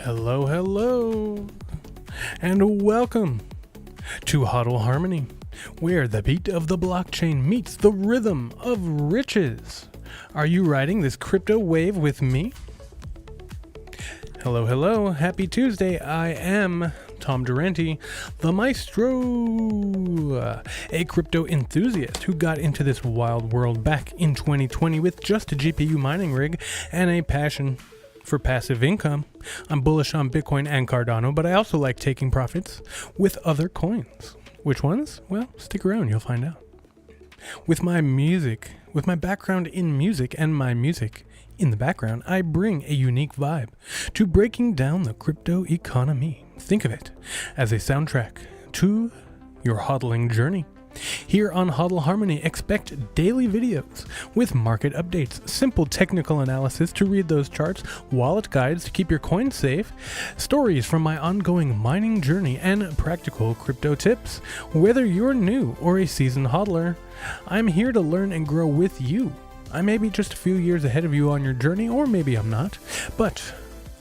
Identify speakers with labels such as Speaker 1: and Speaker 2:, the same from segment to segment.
Speaker 1: Hello, hello, and welcome to HODL Harmony, where the beat of the blockchain meets the rhythm of riches. Are you riding this crypto wave with me? Hello, hello, happy Tuesday. I am Tom Durante, the maestro, a crypto enthusiast who got into this wild world back in 2020 with just a GPU mining rig and a passion for passive income. I'm bullish on Bitcoin and Cardano, but I also like taking profits with other coins. Which ones? Well, stick around, you'll find out. With my background in music and my music in the background, I bring a unique vibe to breaking down the crypto economy. Think of it as a soundtrack to your hodling journey. Here on HODL Harmony, expect daily videos with market updates, simple technical analysis to read those charts, wallet guides to keep your coins safe, stories from my ongoing mining journey, and practical crypto tips. Whether you're new or a seasoned hodler, I'm here to learn and grow with you. I may be just a few years ahead of you on your journey, or maybe I'm not, but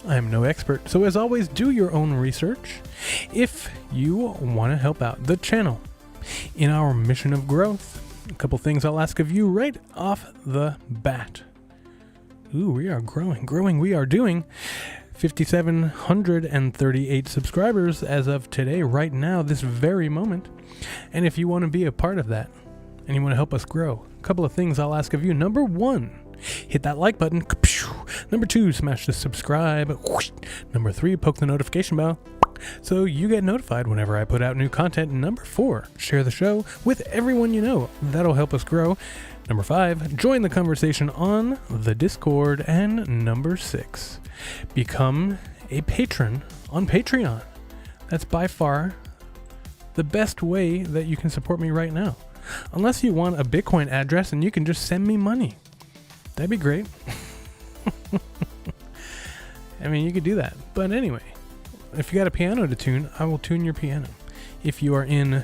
Speaker 1: I am no expert. So as always, do your own research if you want to help out the channel in our mission of growth. A couple things I'll ask of you right off the bat. Ooh, we are growing. We are doing 5,738 subscribers as of today, right now, this very moment. And if you want to be a part of that and you want to help us grow, a couple of things I'll ask of you. Number one, hit that like button. Number two, smash the subscribe. Number three, poke the notification bell so you get notified whenever I put out new content. Number four, share the show with everyone you know. That'll help us grow. Number five, join the conversation on the Discord. And number six, become a patron on Patreon. That's by far the best way that you can support me right now. Unless you want a Bitcoin address and you can just send me money. That'd be great. I mean, you could do that. But anyway, if you got a piano to tune, I will tune your piano. If you are in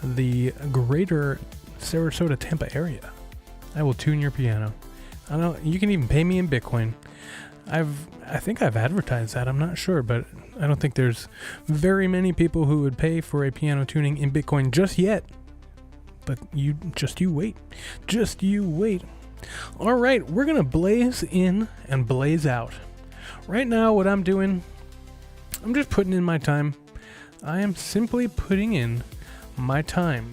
Speaker 1: the greater Sarasota, Tampa area, I will tune your piano. I know you can even pay me in Bitcoin. I think I've advertised that. I'm not sure, but I don't think there's very many people who would pay for a piano tuning in Bitcoin just yet. But you wait. Just you wait. All right, we're going to blaze in and blaze out. Right now, what I'm doing, I'm just putting in my time. I am simply putting in my time.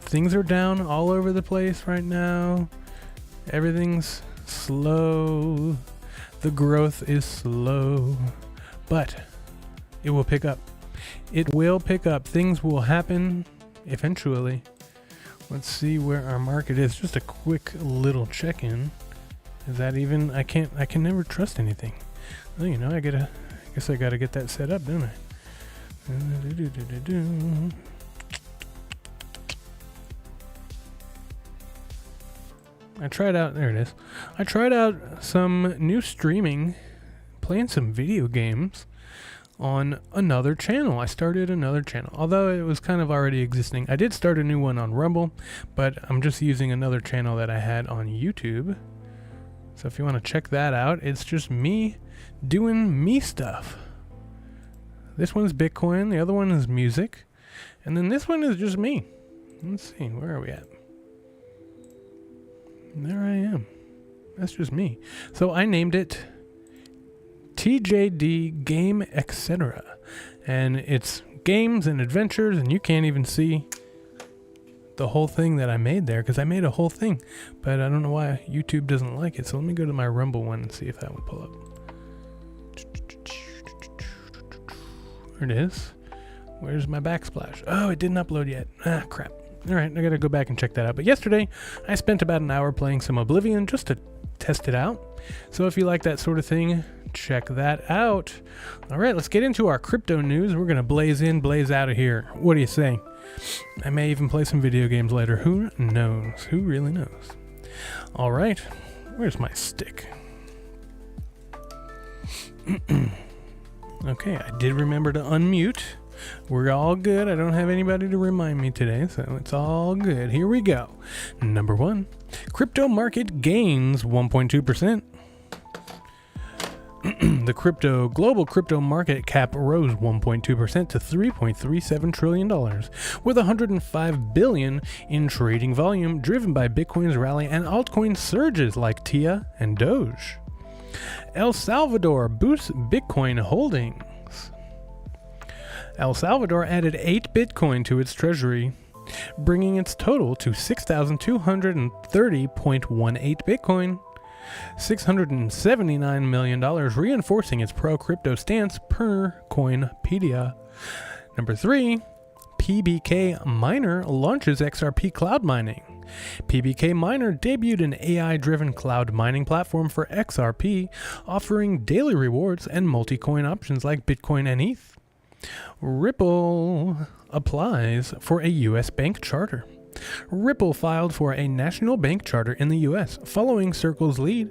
Speaker 1: Things are down all over the place right now. Everything's slow. The growth is slow. But it will pick up. It will pick up. Things will happen eventually. Let's see where our market is. Just a quick little check-in. Is that even? I can never trust anything. Well, you know, I guess I gotta get that set up, don't I? I tried out, there it is. I tried out some new streaming, playing some video games on another channel. I started another channel, although it was kind of already existing. I did start a new one on Rumble, but I'm just using another channel that I had on YouTube. So if you want to check that out, it's just me doing me stuff. This one's Bitcoin, the other one is music, and then this one is just me. Let's see, where are we at? There I am. That's just me. So I named it TJD Game Etc. And it's games and adventures, and you can't even see the whole thing that I made there because I made a whole thing, but I don't know why YouTube doesn't like it. So let me go to my Rumble one and see if that would pull up. There it is. Where's my backsplash? Oh, it didn't upload yet. Ah, crap. All right, I gotta go back and check that out. But yesterday, I spent about an hour playing some Oblivion just to test it out. So if you like that sort of thing, check that out. All right, let's get into our crypto news. We're gonna blaze in, blaze out of here. What do you say? I may even play some video games later. Who knows? Who really knows? All right, where's my stick? Okay, I did remember to unmute. We're all good. I don't have anybody to remind me today, so it's all good. Here we go. Number one, crypto market gains 1.2%. The global crypto market cap rose 1.2% to $3.37 trillion, with $105 billion in trading volume, driven by Bitcoin's rally and altcoin surges like TIA and Doge. El Salvador boosts Bitcoin holdings. El Salvador added 8 Bitcoin to its treasury, bringing its total to 6,230.18 Bitcoin. $679 million, reinforcing its pro-crypto stance per Coinpedia. Number 3, PBK Miner launches XRP cloud mining. PBK Miner debuted an AI-driven cloud mining platform for XRP, offering daily rewards and multi-coin options like Bitcoin and ETH. Ripple applies for a U.S. bank charter. Ripple filed for a national bank charter in the U.S., following Circle's lead,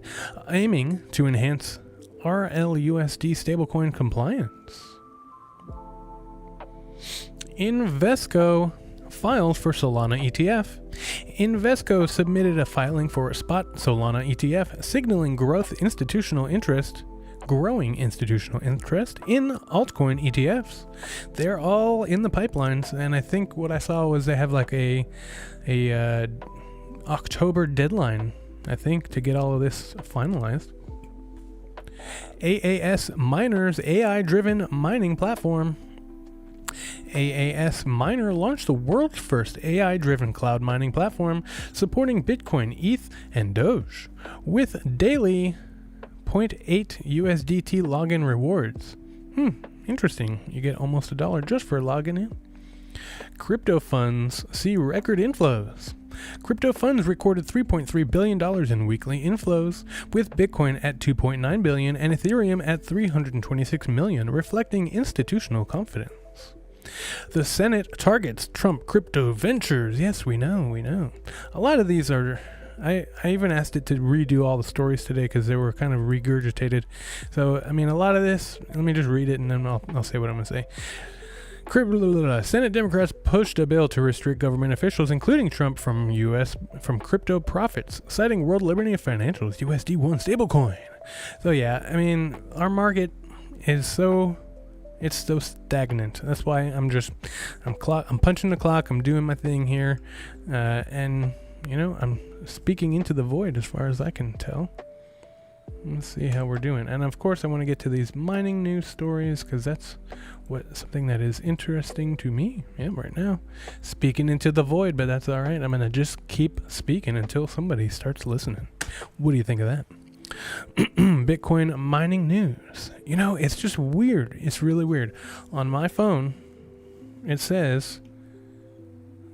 Speaker 1: aiming to enhance RLUSD stablecoin compliance. Invesco filed for Solana ETF. Invesco submitted a filing for a spot Solana ETF, signaling growing institutional interest in altcoin ETFs. They're all in the pipelines, and I think what I saw was they have like a October deadline, I think, to get all of this finalized. AAS Miner's AI-driven mining platform. AAS Miner launched the world's first AI-driven cloud mining platform supporting Bitcoin, ETH, and Doge, with daily 0.8 USDT login rewards. Interesting. You get almost $1 just for logging in. Crypto funds see record inflows. Crypto funds recorded $3.3 billion in weekly inflows, with Bitcoin at $2.9 billion and Ethereum at $326 million, reflecting institutional confidence. The Senate targets Trump crypto ventures. Yes, we know. A lot of these are... I even asked it to redo all the stories today because they were kind of regurgitated. So, I mean, a lot of this, let me just read it and then I'll say what I'm going to say. Senate Democrats pushed a bill to restrict government officials, including Trump, from crypto profits, citing World Liberty Financial's USD1 stablecoin. So, yeah, I mean, our market is so stagnant. That's why I'm punching the clock. I'm doing my thing here, and I'm speaking into the void as far as I can tell. Let's see how we're doing. And of course I want to get to these mining news stories because that's something that is interesting to me right now. Speaking into the void, but that's all right. I'm going to just keep speaking until somebody starts listening. What do you think of that? Bitcoin mining news. It's just weird. It's really weird. On my phone, it says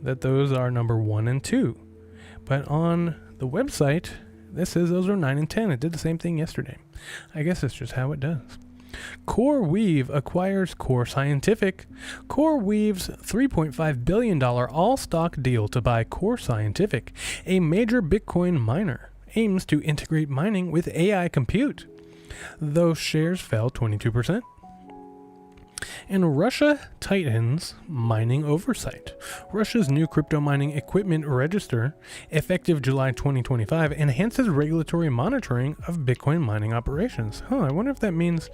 Speaker 1: that those are number 1 and 2. But on the website, this says those are 9 and 10. It did the same thing yesterday. I guess that's just how it does. CoreWeave acquires Core Scientific. CoreWeave's $3.5 billion all-stock deal to buy Core Scientific, a major Bitcoin miner, aims to integrate mining with AI compute. Those shares fell 22%. And Russia tightens mining oversight. Russia's new crypto mining equipment register, effective July 2025, enhances regulatory monitoring of Bitcoin mining operations. I wonder if that means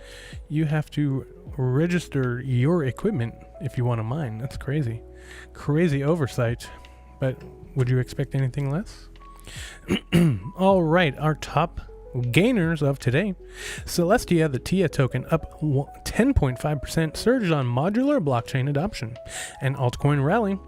Speaker 1: you have to register your equipment if you want to mine. That's crazy. Crazy oversight. But would you expect anything less? All right, our top gainers of today. Celestia, the TIA token, up 10.5%, surged on modular blockchain adoption. And altcoin rally.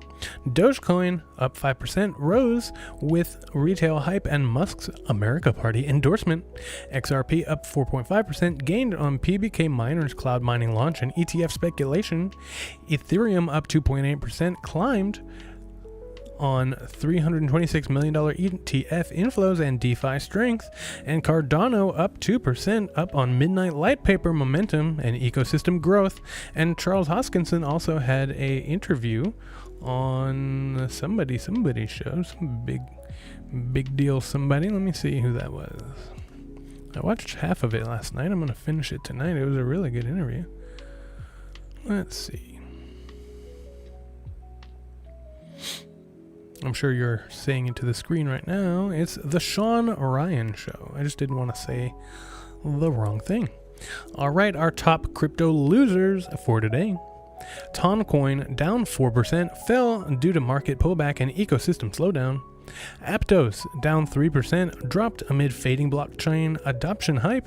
Speaker 1: Dogecoin, up 5%, rose with retail hype and Musk's America Party endorsement. XRP, up 4.5%, gained on PBK Miner's cloud mining launch and ETF speculation. Ethereum, up 2.8%, climbed on $326 million ETF inflows and DeFi strength, and Cardano up 2%, up on midnight light paper momentum and ecosystem growth. And Charles Hoskinson also had a interview on somebody show, some big deal somebody. Let me see who that was. I watched half of it last night. I'm going to finish it tonight. It was a really good interview. Let's see. I'm sure you're saying it to the screen right now. It's the Sean Ryan Show. I just didn't want to say the wrong thing. All right, our top crypto losers for today. Toncoin down 4%, fell due to market pullback and ecosystem slowdown. Aptos down 3%, dropped amid fading blockchain adoption hype.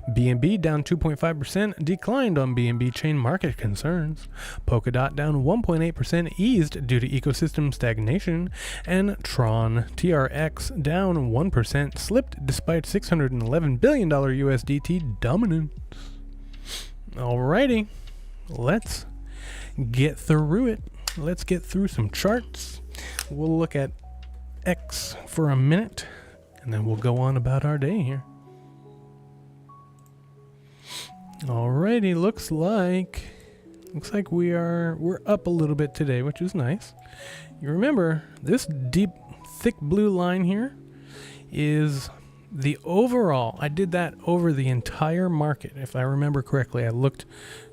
Speaker 1: BNB down 2.5%, declined on BNB chain market concerns. Polkadot down 1.8%, eased due to ecosystem stagnation. And Tron TRX down 1%, slipped despite $611 billion USDT dominance. Alrighty, let's get through it. Let's get through some charts. We'll look at X for a minute, and then we'll go on about our day here. Alrighty, looks like we're up a little bit today, which is nice. You remember this deep, thick blue line here is the overall. I did that over the entire market, if I remember correctly. I looked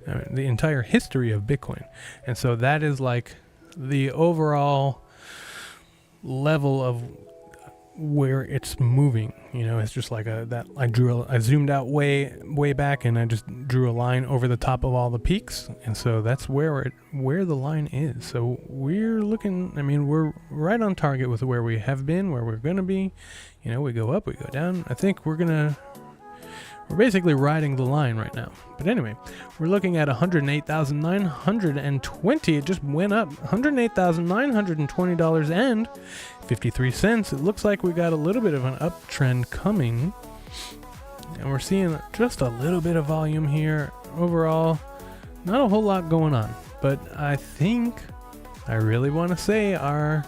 Speaker 1: the entire history of Bitcoin, and so that is like the overall level of where it's moving. You know, it's just like I zoomed out way back, and I just drew a line over the top of all the peaks, and so that's where the line is. So we're looking, I mean, we're right on target with where we have been, where we're gonna be. You know, we go up, we go down. I think we're basically riding the line right now. But anyway, we're looking at 108,920. It just went up $108,920 and 53 cents. It looks like we got a little bit of an uptrend coming, and we're seeing just a little bit of volume here. Overall, not a whole lot going on, but I think I really want to say our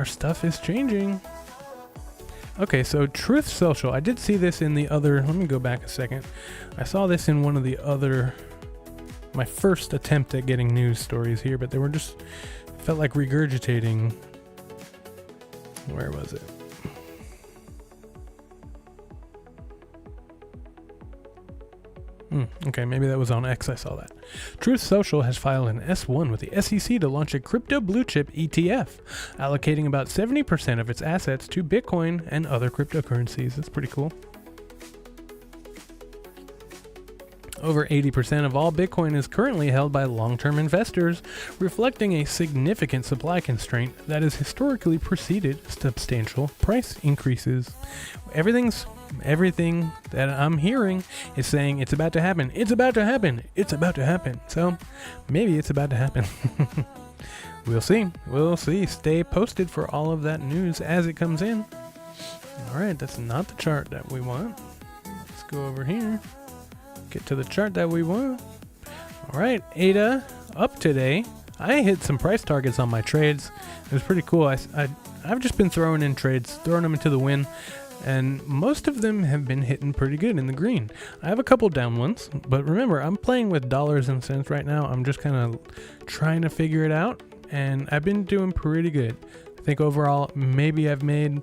Speaker 1: stuff is changing. Okay, so Truth Social. I did see this in the other. Let me go back a second. I saw this in one of the other. My first attempt at getting news stories here, but they were just felt like regurgitating. Where was it? Okay, maybe that was on X. I saw that. Truth Social has filed an S1 with the SEC to launch a crypto blue chip ETF, allocating about 70% of its assets to Bitcoin and other cryptocurrencies. That's pretty cool. Over 80% of all Bitcoin is currently held by long-term investors, reflecting a significant supply constraint that has historically preceded substantial price increases. Everything that I'm hearing is saying it's about to happen. It's about to happen. It's about to happen. So maybe it's about to happen. We'll see. We'll see. Stay posted for all of that news as it comes in. All right, that's not the chart that we want. Let's go over here. Get to the chart that we want. All right, ADA up today. I hit some price targets on my trades. It was pretty cool. I've just been throwing in trades, throwing them into the wind, and most of them have been hitting pretty good in the green. I have a couple down ones, but remember, I'm playing with dollars and cents right now. I'm just kind of trying to figure it out, and I've been doing pretty good. I think overall, maybe I've made,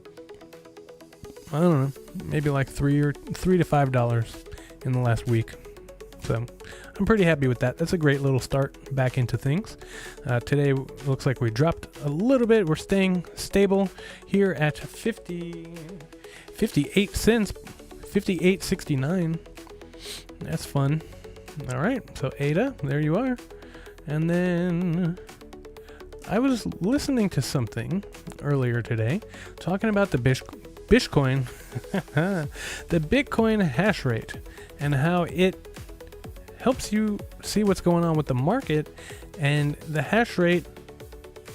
Speaker 1: I don't know, maybe like $3 to $5 in the last week. So I'm pretty happy with that. That's a great little start back into things. Today looks like we dropped a little bit. We're staying stable here at 58 cents, 58.69. That's fun. All right, so ADA, there you are. And then I was listening to something earlier today talking about the Bitcoin, the Bitcoin hash rate, and how it helps you see what's going on with the market. And the hash rate,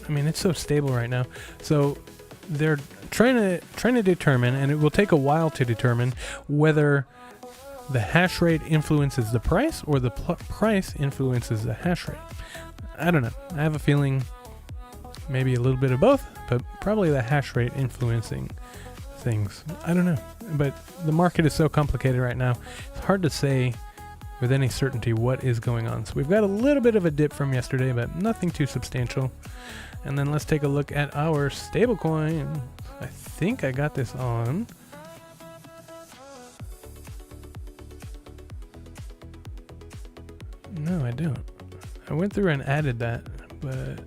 Speaker 1: I mean, it's so stable right now. So they're trying to determine, and it will take a while to determine, whether the hash rate influences the price or the price influences the hash rate. I don't know. I have a feeling maybe a little bit of both, but probably the hash rate influencing things. I don't know. But the market is so complicated right now. It's hard to say with any certainty what is going on. So we've got a little bit of a dip from yesterday, but nothing too substantial. And then let's take a look at our stablecoin. I think I got this on. No, I don't. I went through and added that, but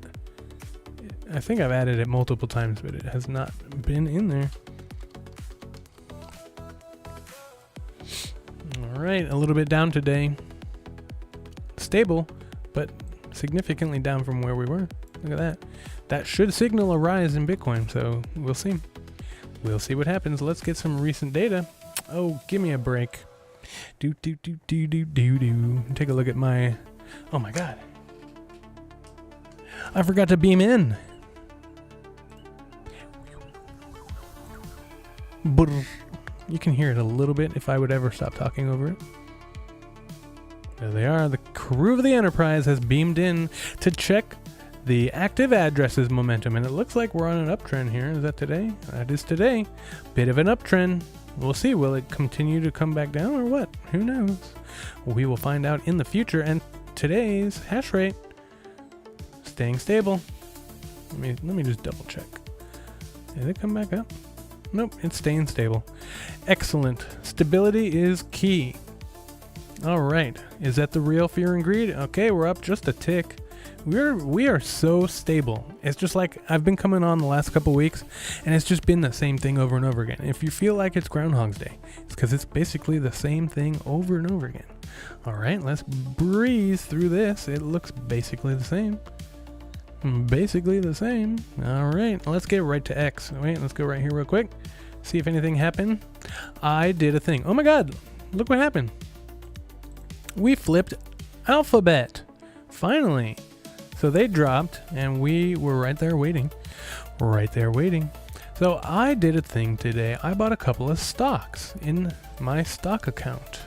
Speaker 1: I think I've added it multiple times, but it has not been in there. All right, a little bit down today. Stable, but significantly down from where we were. Look at that. That should signal a rise in Bitcoin, so we'll see. We'll see what happens. Let's get some recent data. Oh, give me a break. Take a look at my... Oh my God. I forgot to beam in. You can hear it a little bit if I would ever stop talking over it. There they are. The crew of the Enterprise has beamed in to check the active addresses momentum, and it looks like we're on an uptrend here. Is that today? That is today. Bit of an uptrend. We'll see. Will it continue to come back down or what? Who knows? We will find out in the future. And today's hash rate staying stable. Let me just double check. Did it come back up? Nope, it's staying stable. Excellent. Stability is key. All right. Is that the real fear and greed? Okay, we're up just a tick. We are so stable. It's just like I've been coming on the last couple weeks, and it's just been the same thing over and over again. If you feel like it's Groundhog's Day, it's because it's basically the same thing over and over again. All right, let's breeze through this. It looks basically the same. Basically the same. All right, let's get right to X. Wait, let's go right here real quick. See if anything happened. I did a thing. Oh my God, look what happened. We flipped Alphabet. Finally. So they dropped, and we were right there waiting. So I did a thing today. I bought a couple of stocks in my stock account.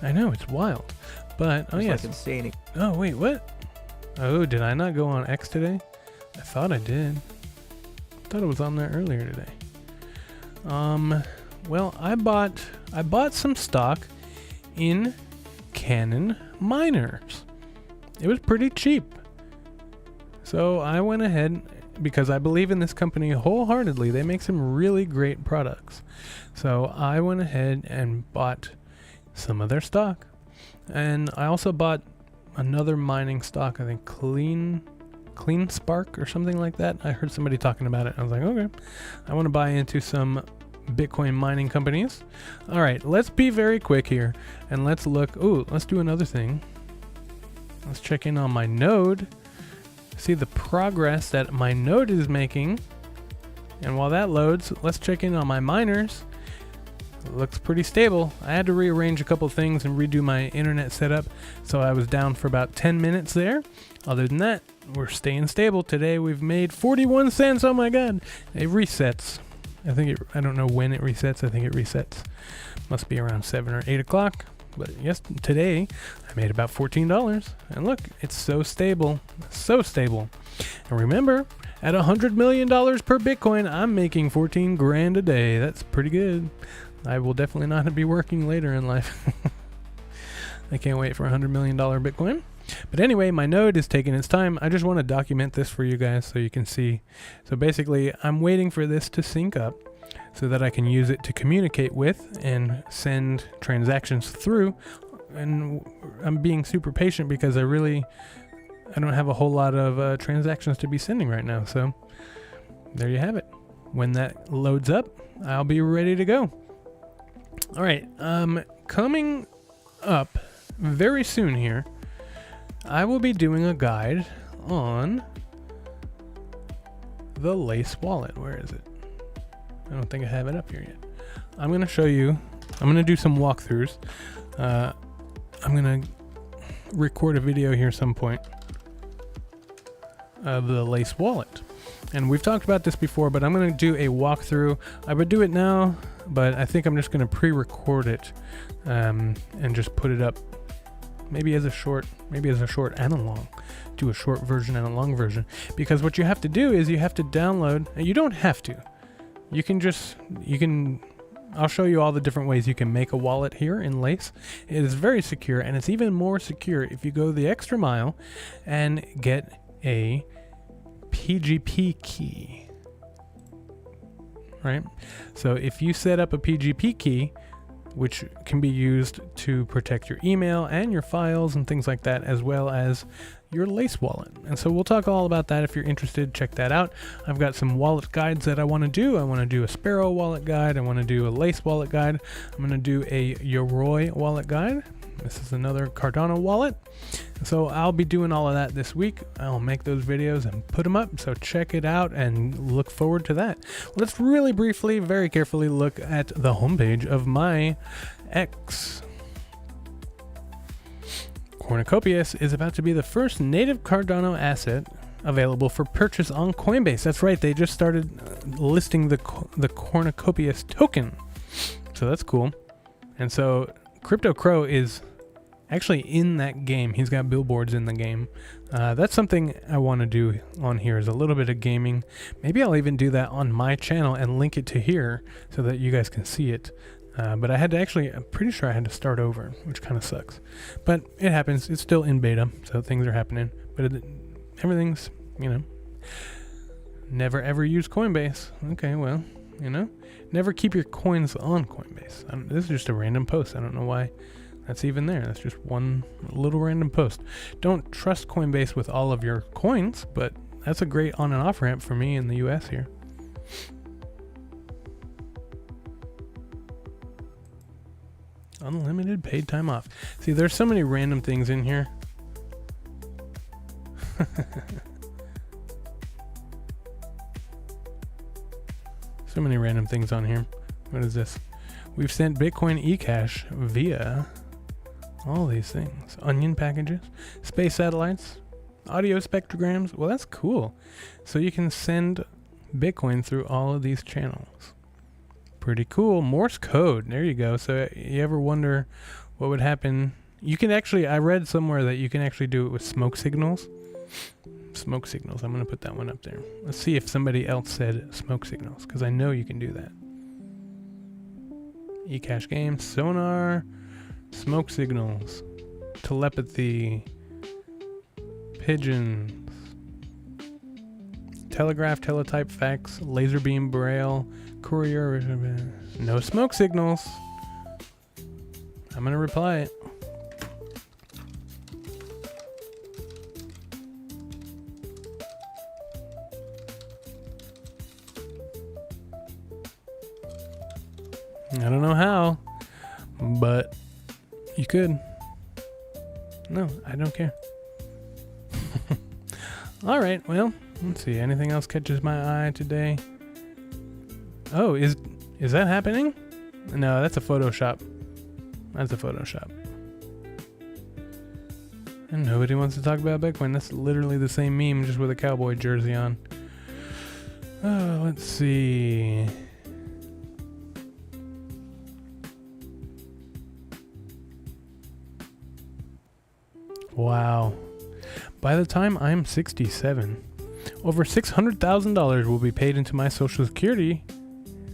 Speaker 1: I know, it's wild. But, oh yes.
Speaker 2: Like insane.
Speaker 1: Oh, wait, what? Oh, did I not go on X today? I thought I did. I thought it was on there earlier today. Well, I bought some stock in Cannon Miners. It was pretty cheap. So I went ahead because I believe in this company wholeheartedly. They make some really great products. So I went ahead and bought some of their stock. And I also bought another mining stock, I think Clean Spark or something like that. I heard somebody talking about it. I was like, okay, I want to buy into some Bitcoin mining companies. All right, let's be very quick here and let's look. Ooh, let's do another thing. Let's check in on my node. See the progress that my node is making. And while that loads, let's check in on my miners. It looks pretty stable. I had to rearrange a couple things and redo my internet setup, so I was down for about 10 minutes there. Other than that, we're staying stable. Today we've made 41 cents. Oh my God. It resets. I don't know when it resets. I think it resets. Must be around 7 or 8 o'clock. But yes, today I made about $14. And look, it's so stable. So stable. And remember, at $100 million per Bitcoin, I'm making 14 grand a day. That's pretty good. I will definitely not be working later in life. I can't wait for $100 million Bitcoin. But anyway, my node is taking its time. I just want to document this for you guys so you can see. So basically, I'm waiting for this to sync up so that I can use it to communicate with and send transactions through. And I'm being super patient because I don't have a whole lot of transactions to be sending right now. So there you have it. When that loads up, I'll be ready to go. All right, coming up very soon here, I will be doing a guide on the Lace wallet. Where is it? I don't think I have it up here yet. I'm going to show you. I'm going to do some walkthroughs. I'm going to record a video here some point of the Lace wallet. And we've talked about this before, but I'm going to do a walkthrough. I would do it now, but I think I'm just going to pre-record it and just put it up maybe as a short and a long. Do a short version and a long version. Because what you have to do is you have to download, and you don't have to. I'll show you all the different ways you can make a wallet here in Lace. It is very secure, and it's even more secure if you go the extra mile and get a PGP key. Right? So if you set up a PGP key, which can be used to protect your email and your files and things like that, as well as your Lace wallet. And so we'll talk all about that. If you're interested, check that out. I've got some wallet guides that I want to do. I want to do a Sparrow wallet guide. I want to do a Lace wallet guide. I'm going to do a Yoroi wallet guide. This is another Cardano wallet. So I'll be doing all of that this week. I'll make those videos and put them up. So check it out and look forward to that. Let's really briefly, very carefully look at the homepage of my X. Cornucopias is about to be the first native Cardano asset available for purchase on Coinbase. That's right, they just started listing the Cornucopias token. So that's cool. And so Crypto Crow is actually in that game. He's got billboards in the game. That's something I want to do on here, is a little bit of gaming. Maybe I'll even do that on my channel and link it to here so that you guys can see it. But I had to actually, I'm pretty sure I had to start over, which kind of sucks. But it happens. It's still in beta, so things are happening. But everything's, never ever use Coinbase. Okay, well, never keep your coins on Coinbase. This is just a random post. I don't know why that's even there. That's just one little random post. Don't trust Coinbase with all of your coins, but that's a great on and off ramp for me in the US here. Unlimited paid time off. See, there's so many random things in here. So many random things on here. What is this? We've sent Bitcoin eCash via all these things. Onion packages, space satellites, audio spectrograms. Well, that's cool. So you can send Bitcoin through all of these channels. Pretty cool. Morse code. There you go. So you ever wonder what would happen? You can actually, I read somewhere that you can actually do it with smoke signals. Smoke signals. I'm going to put that one up there. Let's see if somebody else said smoke signals, because I know you can do that. eCash game, sonar, smoke signals, telepathy, pigeons, telegraph, teletype, fax, laser beam, braille, courier. No smoke signals. I'm gonna reply it. I don't know how, but you could. No, I don't care. All right, well, let's see. Anything else catches my eye today? Oh, is that happening? No, that's a Photoshop. That's a Photoshop. And nobody wants to talk about Bitcoin. That's literally the same meme, just with a cowboy jersey on. Oh, let's see. Wow. By the time I'm 67, over $600,000 will be paid into my Social Security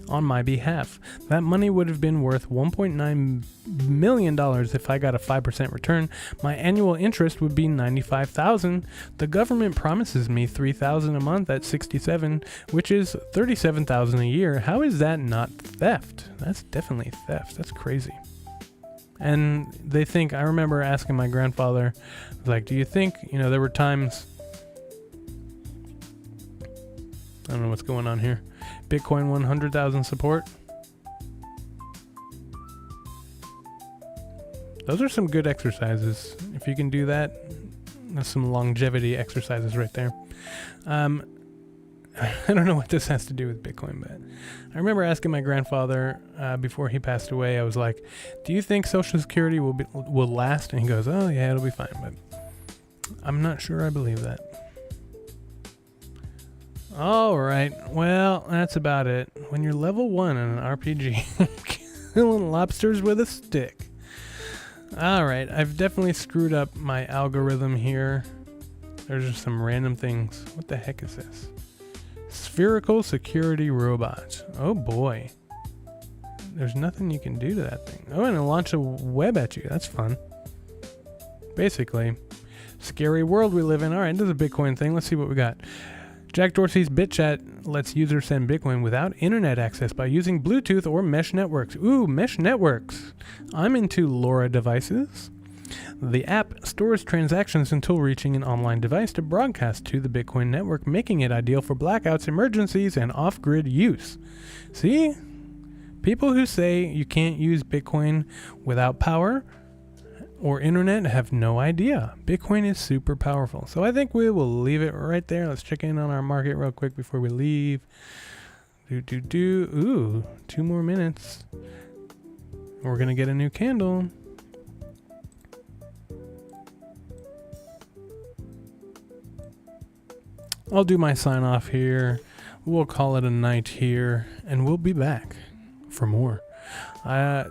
Speaker 1: on my behalf. That money would have been worth $1.9 million if I got a 5% return. My annual interest would be $95,000. The government promises me $3,000 a month at 67, which is $37,000 a year. How is that not theft? That's definitely theft. That's crazy. And they think, I remember asking my grandfather, like, do you think, there were times, I don't know what's going on here. Bitcoin 100,000 support. Those are some good exercises. If you can do that, that's some longevity exercises right there. I don't know what this has to do with Bitcoin, but I remember asking my grandfather before he passed away. I was like, "Do you think Social Security will last?" And he goes, "Oh yeah, it'll be fine." But I'm not sure I believe that. All right, well, that's about it. When you're level 1 in an RPG, killing lobsters with a stick. All right, I've definitely screwed up my algorithm here. There's just some random things. What the heck is this? Spherical security robot. Oh boy. There's nothing you can do to that thing. Oh, and it'll launch a web at you. That's fun. Basically, scary world we live in. All right, this is a Bitcoin thing. Let's see what we got. Jack Dorsey's BitChat lets users send Bitcoin without internet access by using Bluetooth or mesh networks. Ooh, mesh networks. I'm into LoRa devices. The app stores transactions until reaching an online device to broadcast to the Bitcoin network, making it ideal for blackouts, emergencies, and off-grid use. See? People who say you can't use Bitcoin without power or internet have no idea. Bitcoin is super powerful. So I think we will leave it right there. Let's check in on our market real quick before we leave. Ooh, 2 more minutes. We're going to get a new candle. I'll do my sign off here. We'll call it a night here, and we'll be back for more.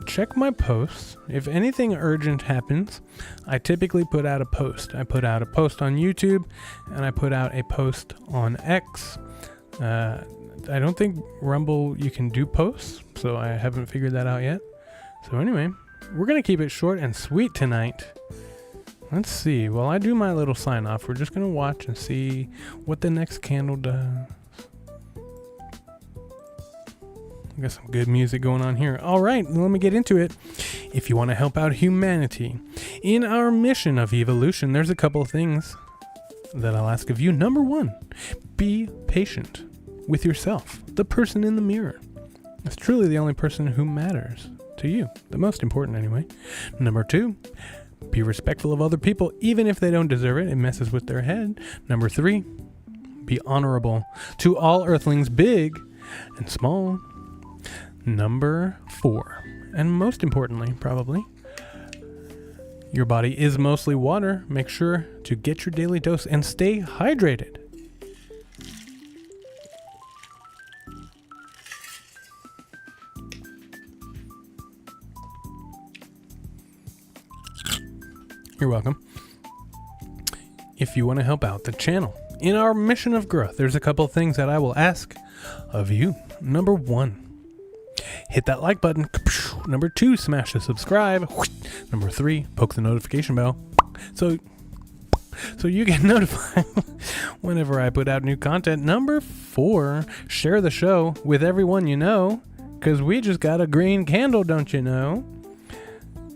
Speaker 1: Check my posts. If anything urgent happens, I typically put out a post. I put out a post on YouTube, and I put out a post on X. I don't think Rumble you can do posts, so I haven't figured that out yet. So anyway, we're going to keep it short and sweet tonight. Let's see. While I do my little sign off, we're just going to watch and see what the next candle does. Got some good music going on here. All right, let me get into it. If you want to help out humanity in our mission of evolution, there's a couple of things that I'll ask of you. Number 1, be patient with yourself, the person in the mirror. It's truly the only person who matters to you, the most important anyway. Number 2, be respectful of other people, even if they don't deserve it. It messes with their head. Number 3, be honorable to all earthlings, big and small. Number 4, and most importantly, probably, your body is mostly water. Make sure to get your daily dose and stay hydrated. You're welcome. If you want to help out the channel in our mission of growth, there's a couple things that I will ask of you. Number 1, hit that like button. Number 2, smash the subscribe. Number 3, poke the notification bell so you get notified whenever I put out new content. Number 4, share the show with everyone you know, because we just got a green candle, don't you know?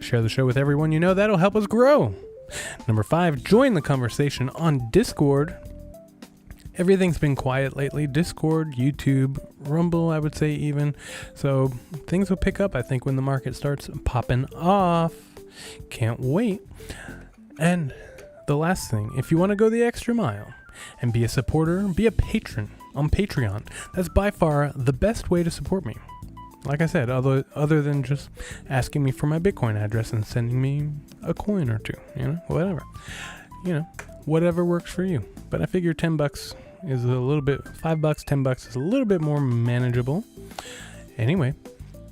Speaker 1: Share the show with everyone you know. That'll help us grow. Number 5, join the conversation on Discord. Everything's been quiet lately. Discord, YouTube, Rumble, I would say even. So things will pick up, I think, when the market starts popping off. Can't wait. And the last thing, if you want to go the extra mile and be a supporter, be a patron on Patreon. That's by far the best way to support me. Like I said, other than just asking me for my Bitcoin address and sending me a coin or 2, whatever. Whatever works for you. But I figure $10 is a little bit, $5, $10 is a little bit more manageable. Anyway,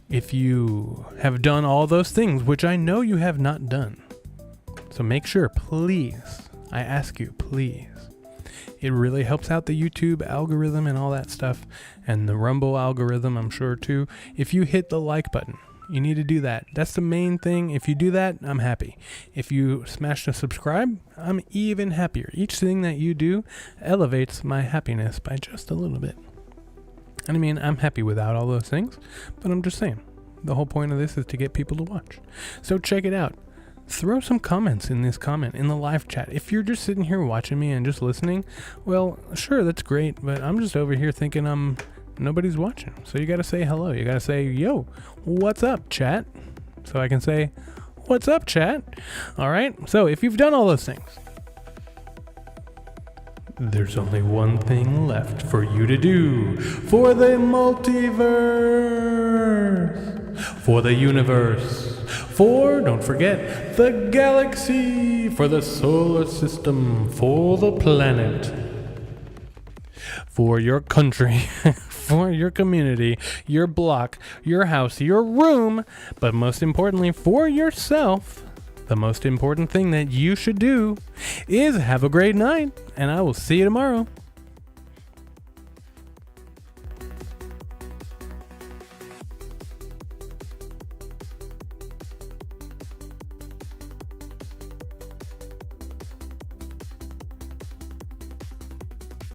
Speaker 1: if you have done all those things, which I know you have not done, so make sure, please, I ask you, please. It really helps out the YouTube algorithm and all that stuff, and the Rumble algorithm, I'm sure too. If you hit the like button, you need to do that. That's the main thing. If you do that, I'm happy. If you smash the subscribe, I'm even happier. Each thing that you do elevates my happiness by just a little bit. And I mean, I'm happy without all those things, but I'm just saying, the whole point of this is to get people to watch. So check it out. Throw some comments in the live chat. If you're just sitting here watching me and just listening, well, sure, that's great, but I'm just over here thinking nobody's watching. So you got to say hello. You got to say, yo, what's up, chat? So I can say, what's up, chat? All right. So if you've done all those things, there's only one thing left for you to do for the multiverse, for the universe, for, don't forget, the galaxy, for the solar system, for the planet, for your country, for your community, your block, your house, your room, but most importantly, for yourself. The most important thing that you should do is have a great night, and I will see you tomorrow.